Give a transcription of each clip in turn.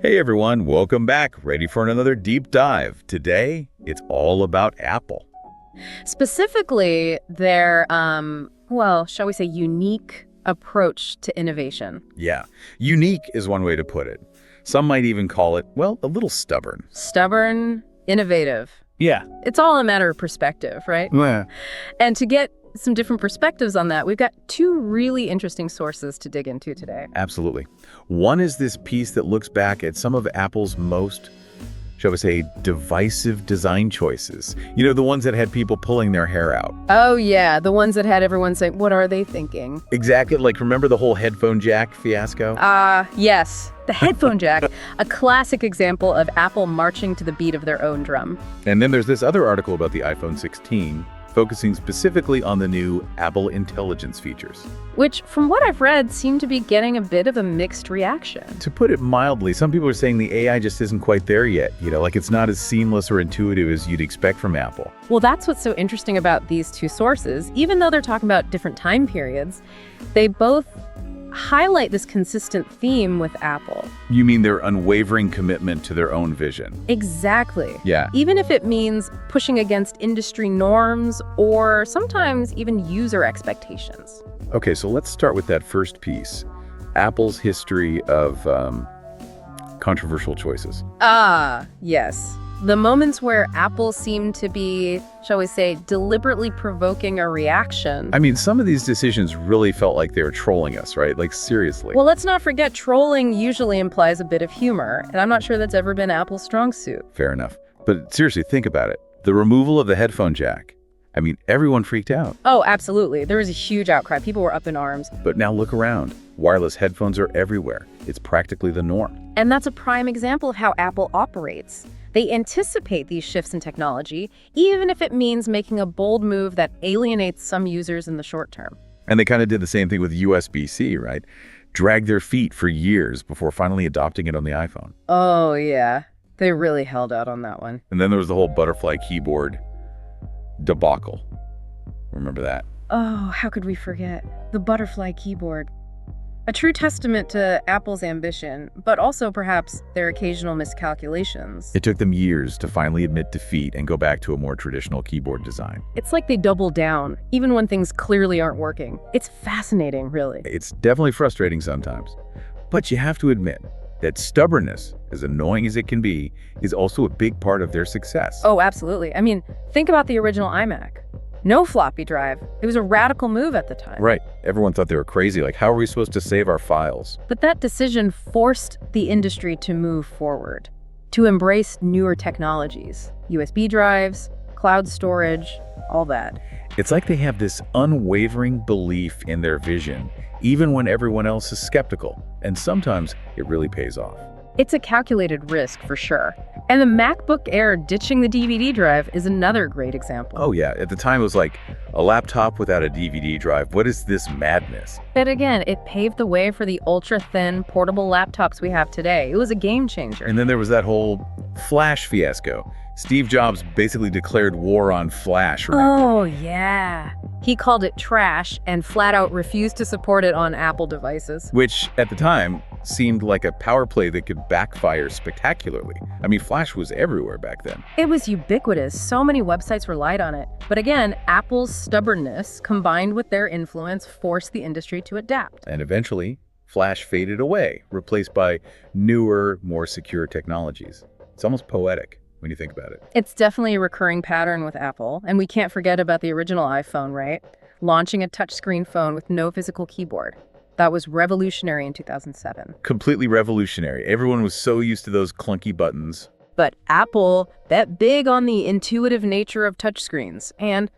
Hey everyone, welcome back. Ready for another deep dive. Today, it's all about Apple. Specifically, their, shall we say, unique approach to innovation. Yeah, unique is one way to put it. Some might even call it, well, a little stubborn. Stubborn, innovative. Yeah. It's all a matter of perspective, right? Yeah. And to get some different perspectives on that, we've got two really interesting sources to dig into today. Absolutely. One is this piece that looks back at some of Apple's most, shall we say, divisive design choices. You know, the ones that had people pulling their hair out. Oh, yeah, the ones that had everyone say, what are they thinking? Exactly. Like, remember the whole headphone jack fiasco? Yes. The headphone jack, a classic example of Apple marching to the beat of their own drum. And then there's this other article about the iPhone 16, focusing specifically on the new Apple Intelligence features. Which, from what I've read, seem to be getting a bit of a mixed reaction. To put it mildly, some people are saying the AI just isn't quite there yet. You know, like it's not as seamless or intuitive as you'd expect from Apple. Well, that's what's so interesting about these two sources. Even though they're talking about different time periods, they both highlight this consistent theme with Apple. You mean their unwavering commitment to their own vision? Exactly. Yeah. Even if it means pushing against industry norms or sometimes even user expectations. Okay, so let's start with that first piece, Apple's history of controversial choices. Yes. The moments where Apple seemed to be, shall we say, deliberately provoking a reaction. I mean, some of these decisions really felt like they were trolling us, right? Like, seriously. Well, let's not forget, trolling usually implies a bit of humor, and I'm not sure that's ever been Apple's strong suit. Fair enough. But seriously, think about it. The removal of the headphone jack. I mean, everyone freaked out. Oh, absolutely. There was a huge outcry. People were up in arms. But now look around. Wireless headphones are everywhere. It's practically the norm. And that's a prime example of how Apple operates. They anticipate these shifts in technology, even if it means making a bold move that alienates some users in the short term. And they kind of did the same thing with USB-C, right? Dragged their feet for years before finally adopting it on the iPhone. Oh, yeah. They really held out on that one. And then there was the whole butterfly keyboard debacle. Remember that? Oh, how could we forget? The butterfly keyboard. A true testament to Apple's ambition, but also perhaps their occasional miscalculations. It took them years to finally admit defeat and go back to a more traditional keyboard design. It's like they double down, even when things clearly aren't working. It's fascinating, really. It's definitely frustrating sometimes. But you have to admit that stubbornness, as annoying as it can be, is also a big part of their success. Oh, absolutely. I mean, think about the original iMac. No floppy drive. It was a radical move at the time. Right. Everyone thought they were crazy. Like, how are we supposed to save our files? But that decision forced the industry to move forward, to embrace newer technologies, USB drives, cloud storage, all that. It's like they have this unwavering belief in their vision, even when everyone else is skeptical. And sometimes it really pays off. It's a calculated risk for sure. And the MacBook Air ditching the DVD drive is another great example. Oh yeah, at the time it was like a laptop without a DVD drive. What is this madness? But again, it paved the way for the ultra-thin portable laptops we have today. It was a game changer. And then there was that whole Flash fiasco. Steve Jobs basically declared war on Flash, right? Oh yeah. He called it trash and flat out refused to support it on Apple devices. Which, at the time, seemed like a power play that could backfire spectacularly. I mean, Flash was everywhere back then. It was ubiquitous. So many websites relied on it. But again, Apple's stubbornness combined with their influence forced the industry to adapt. And eventually, Flash faded away, replaced by newer, more secure technologies. It's almost poetic when you think about it. It's definitely a recurring pattern with Apple. And we can't forget about the original iPhone, right? Launching a touchscreen phone with no physical keyboard. That was revolutionary in 2007. Completely revolutionary. Everyone was so used to those clunky buttons. But Apple bet big on the intuitive nature of touchscreens. And,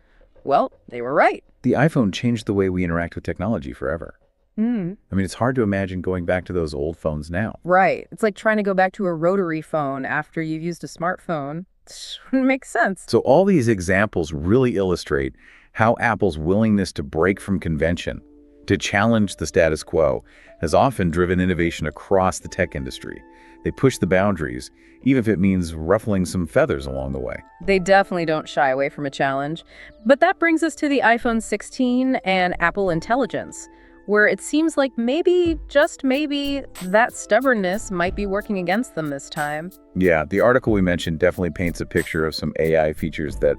well, they were right. The iPhone changed the way we interact with technology forever. I mean, it's hard to imagine going back to those old phones now. Right. It's like trying to go back to a rotary phone after you've used a smartphone. It makes sense. So all these examples really illustrate how Apple's willingness to break from convention, to challenge the status quo, has often driven innovation across the tech industry. They push the boundaries, even if it means ruffling some feathers along the way. They definitely don't shy away from a challenge. But that brings us to the iPhone 16 and Apple Intelligence. where it seems like maybe, just maybe, that stubbornness might be working against them this time. Yeah, the article we mentioned definitely paints a picture of some AI features that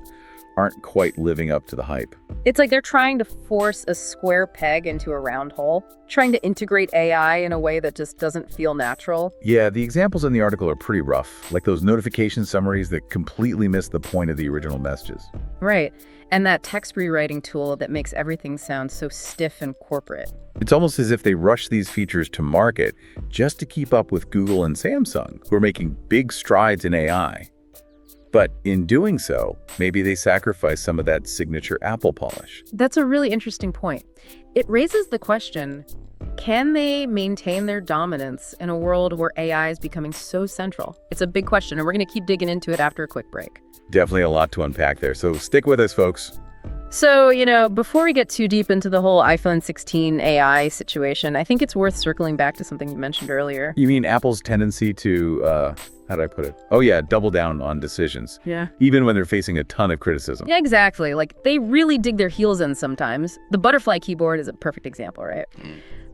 aren't quite living up to the hype. It's like they're trying to force a square peg into a round hole, trying to integrate AI in a way that just doesn't feel natural. Yeah, the examples in the article are pretty rough, like those notification summaries that completely miss the point of the original messages. Right. And that text rewriting tool that makes everything sound so stiff and corporate. It's almost as if they rush these features to market just to keep up with Google and Samsung, who are making big strides in AI. But in doing so, maybe they sacrifice some of that signature Apple polish. That's a really interesting point. It raises the question, can they maintain their dominance in a world where AI is becoming so central? It's a big question, and we're going to keep digging into it after a quick break. Definitely a lot to unpack there, so stick with us, folks. So, before we get too deep into the whole iPhone 16 AI situation, I think it's worth circling back to something you mentioned earlier. You mean Apple's tendency to, how did I put it? Oh yeah, double down on decisions. Yeah. Even when they're facing a ton of criticism. Yeah, exactly. Like, they really dig their heels in sometimes. The butterfly keyboard is a perfect example, right?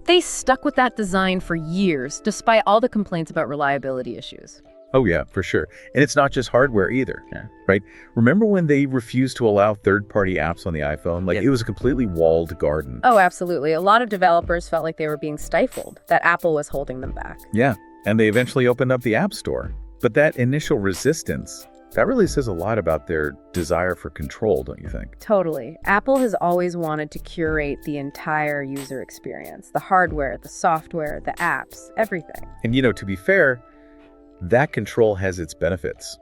They stuck with that design for years, despite all the complaints about reliability issues. Oh yeah, for sure. And it's not just hardware either, right? Remember when they refused to allow third-party apps on the iPhone? Like, it was a completely walled garden. Oh, absolutely. A lot of developers felt like they were being stifled, that Apple was holding them back. Yeah, and they eventually opened up the App Store. But that initial resistance, that really says a lot about their desire for control, don't you think? Totally. Apple has always wanted to curate the entire user experience, the hardware, the software, the apps, everything. And to be fair, that control has its benefits.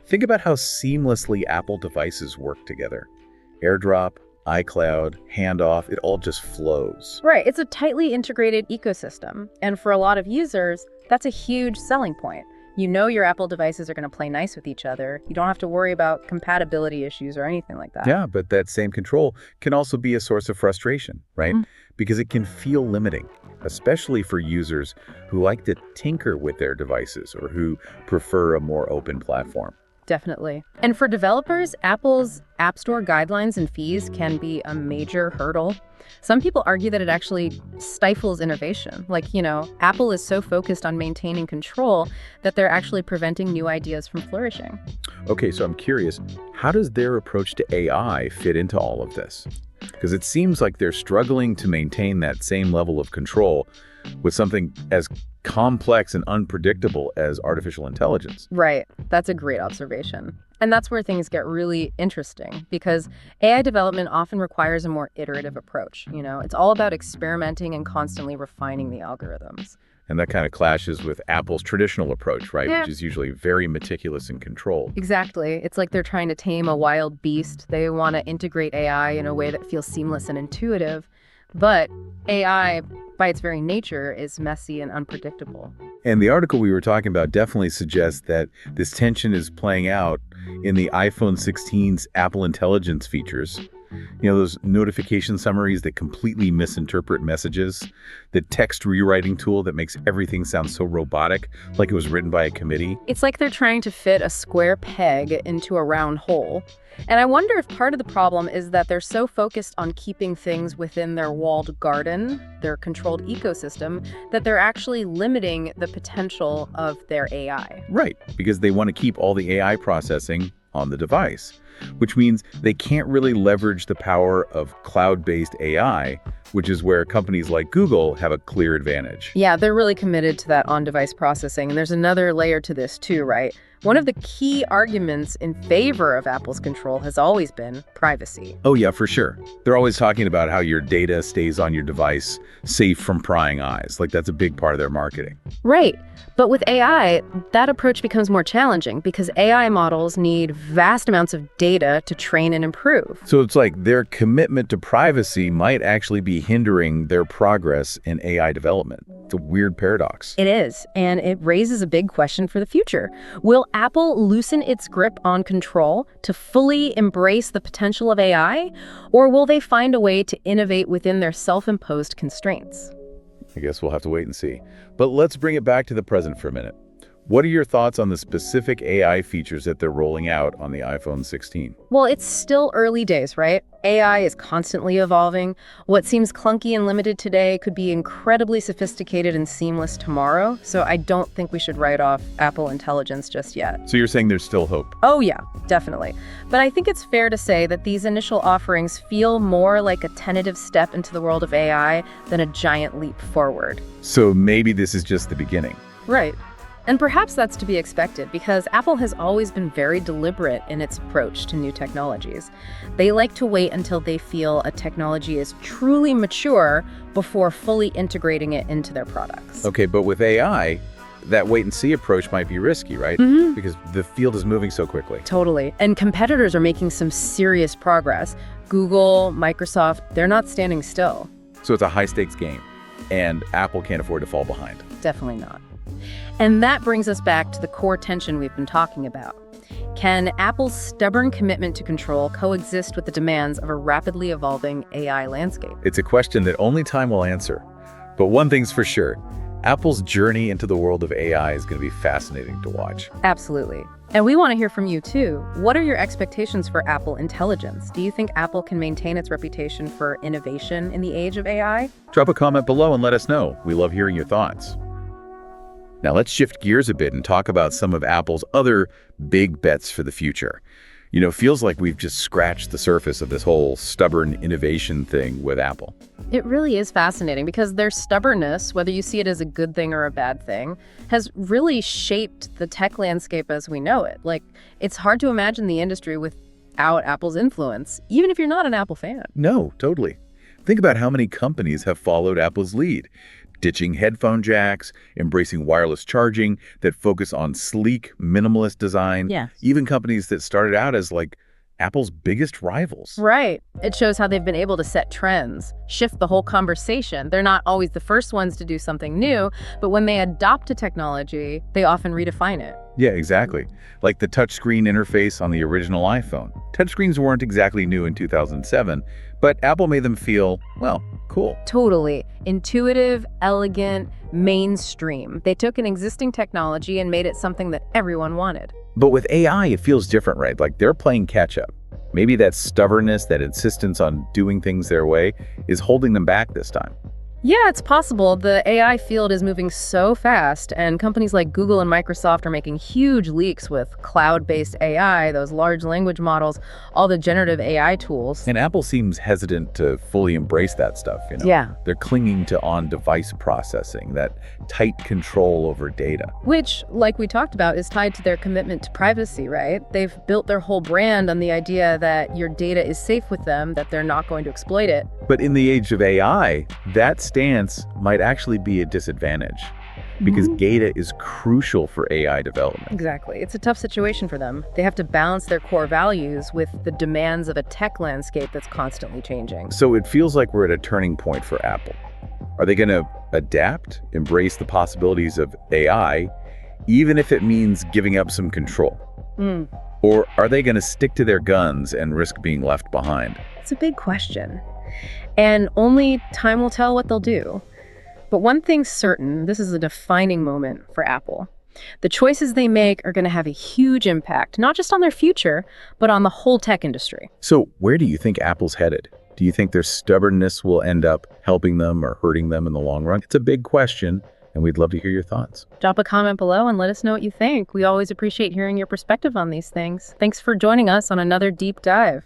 Think about how seamlessly Apple devices work together. AirDrop, iCloud, handoff, it all just flows. Right. It's a tightly integrated ecosystem. And for a lot of users, that's a huge selling point. You know your Apple devices are going to play nice with each other. You don't have to worry about compatibility issues or anything like that. Yeah, but that same control can also be a source of frustration, right? Because it can feel limiting, especially for users who like to tinker with their devices or who prefer a more open platform. Definitely. And for developers, Apple's App Store guidelines and fees can be a major hurdle. Some people argue that it actually stifles innovation. Like, Apple is so focused on maintaining control that they're actually preventing new ideas from flourishing. Okay, so I'm curious, how does their approach to AI fit into all of this? Because it seems like they're struggling to maintain that same level of control with something as complex and unpredictable as artificial intelligence. Right. That's a great observation. And that's where things get really interesting, because AI development often requires a more iterative approach. It's all about experimenting and constantly refining the algorithms. And that kind of clashes with Apple's traditional approach, right? Yeah. Which is usually very meticulous and controlled. Exactly. It's like they're trying to tame a wild beast. They want to integrate AI in a way that feels seamless and intuitive. But AI, by its very nature, is messy and unpredictable. And the article we were talking about definitely suggests that this tension is playing out in the iPhone 16's Apple Intelligence features. Those notification summaries that completely misinterpret messages, the text rewriting tool that makes everything sound so robotic, like it was written by a committee. It's like they're trying to fit a square peg into a round hole. And I wonder if part of the problem is that they're so focused on keeping things within their walled garden, their controlled ecosystem, that they're actually limiting the potential of their AI. Right, because they want to keep all the AI processing on the device, which means they can't really leverage the power of cloud-based AI, which is where companies like Google have a clear advantage. Yeah, they're really committed to that on-device processing. And there's another layer to this too, right? One of the key arguments in favor of Apple's control has always been privacy. Oh yeah, for sure. They're always talking about how your data stays on your device, safe from prying eyes. Like, that's a big part of their marketing. Right. But with AI, that approach becomes more challenging because AI models need vast amounts of data to train and improve. So it's like their commitment to privacy might actually be hindering their progress in AI development. It's a weird paradox. It is, and it raises a big question for the future. Will Apple loosen its grip on control to fully embrace the potential of AI, or will they find a way to innovate within their self-imposed constraints? I guess we'll have to wait and see. But let's bring it back to the present for a minute. What are your thoughts on the specific AI features that they're rolling out on the iPhone 16? Well, it's still early days, right? AI is constantly evolving. What seems clunky and limited today could be incredibly sophisticated and seamless tomorrow, so I don't think we should write off Apple Intelligence just yet. So you're saying there's still hope? Oh yeah, definitely. But I think it's fair to say that these initial offerings feel more like a tentative step into the world of AI than a giant leap forward. So maybe this is just the beginning. Right. And perhaps that's to be expected because Apple has always been very deliberate in its approach to new technologies. They like to wait until they feel a technology is truly mature before fully integrating it into their products. Okay, but with AI, that wait-and-see approach might be risky, right? Because the field is moving so quickly. Totally. And competitors are making some serious progress. Google, Microsoft, they're not standing still. So it's a high-stakes game, and Apple can't afford to fall behind. Definitely not. And that brings us back to the core tension we've been talking about. Can Apple's stubborn commitment to control coexist with the demands of a rapidly evolving AI landscape? It's a question that only time will answer. But one thing's for sure, Apple's journey into the world of AI is going to be fascinating to watch. Absolutely. And we want to hear from you too. What are your expectations for Apple Intelligence? Do you think Apple can maintain its reputation for innovation in the age of AI? Drop a comment below and let us know. We love hearing your thoughts. Now let's shift gears a bit and talk about some of Apple's other big bets for the future. You know, feels like we've just scratched the surface of this whole stubborn innovation thing with Apple. It really is fascinating because their stubbornness, whether you see it as a good thing or a bad thing, has really shaped the tech landscape as we know it. Like, it's hard to imagine the industry without Apple's influence, even if you're not an Apple fan. No, totally. Think about how many companies have followed Apple's lead, ditching headphone jacks, embracing wireless charging that focus on sleek, minimalist design. Yes. Even companies that started out as like Apple's biggest rivals. Right. It shows how they've been able to set trends, shift the whole conversation. They're not always the first ones to do something new, but when they adopt a technology, they often redefine it. Yeah, exactly. Like the touchscreen interface on the original iPhone. Touchscreens weren't exactly new in 2007, but Apple made them feel, well, cool. Totally. Intuitive, elegant, mainstream. They took an existing technology and made it something that everyone wanted. But with AI, it feels different, right? Like they're playing catch up. Maybe that stubbornness, that insistence on doing things their way is holding them back this time. Yeah, it's possible. The AI field is moving so fast, and companies like Google and Microsoft are making huge leaks with cloud-based AI, those large language models, all the generative AI tools. And Apple seems hesitant to fully embrace that stuff, you know? Yeah. They're clinging to on-device processing, that tight control over data. Which, like we talked about, is tied to their commitment to privacy, right? They've built their whole brand on the idea that your data is safe with them, that they're not going to exploit it. But in the age of AI, that stance might actually be a disadvantage because data is crucial for AI development. Exactly. It's a tough situation for them. They have to balance their core values with the demands of a tech landscape that's constantly changing. So it feels like we're at a turning point for Apple. Are they going to adapt, embrace the possibilities of AI, even if it means giving up some control? Or are they going to stick to their guns and risk being left behind? It's a big question. And only time will tell what they'll do. But one thing's certain, this is a defining moment for Apple. The choices they make are going to have a huge impact, not just on their future, but on the whole tech industry. So where do you think Apple's headed? Do you think their stubbornness will end up helping them or hurting them in the long run? It's a big question, and we'd love to hear your thoughts. Drop a comment below and let us know what you think. We always appreciate hearing your perspective on these things. Thanks for joining us on another deep dive.